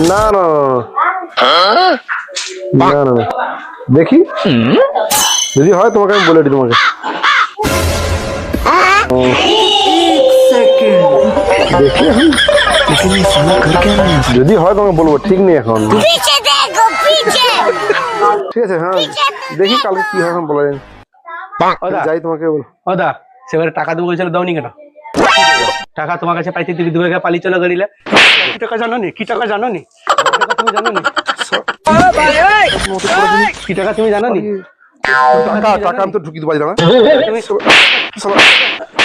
না না না না না দেখি যদি হয় তোমাকে আমি বলে দিই তোমাকে যদি হয় তোমাকে বলবো ঠিক নেই এখন ঠিক আছে হ্যাঁ দেখি কালকে কি হয় এখন বলা যায় যাই তোমাকে দা সেবারে টাকা দেবো বলছিল দাওনি কেন টাকা তোমার কাছে পাইতে তুমি দুবে পালি চলে গড়িলে কি টাকা জানো নি কি টাকা জানো নি তুমি জানো নি কি টাকা তুমি জানো নি টাকা টাকা আমি তো ঢুকি দেবো না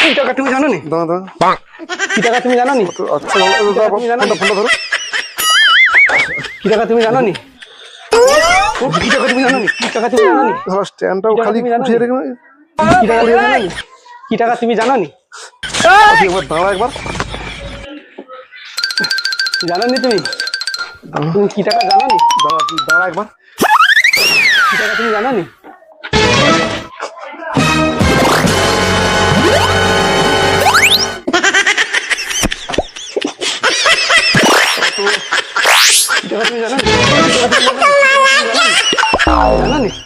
কি টাকা তুমি জানো নি কি টাকা তুমি জানো নি আচ্ছা ফোনটা ধরো কি টাকা তুমি জানো নি কি টাকা তুমি জানো নি কি টাকা তুমি জানো নি স্ট্যান্ডটাও খালি উঠিয়ে রেখে কি টাকা তুমি জানো নি একবার দাঁড়া একবার জানো নি তুমি তুমি কি টাকা জানো নি দাঁড়া একবার কি টাকা তুমি জানো নি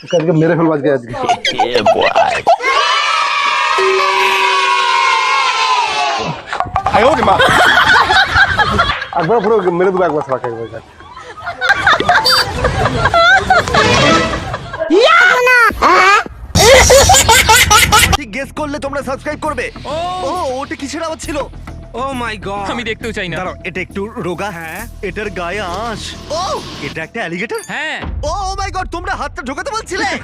আজকে মেরে ফেলবো আজকে একবার পুরো মেরে দেবো একবার ছাড়া একবার গেস করলে তোমরা সাবস্ক্রাইব করবে ও ওটা কিসের আওয়াজ ছিল ও মাই গড আমি দেখতেও চাই না দাঁড়াও এটা একটু রোগা হ্যাঁ এটার গায়ে আঁশ ও এটা একটা অ্যালিগেটর হ্যাঁ ও মাই গড তোমরা হাতটা ঢোকাতে বলছিলে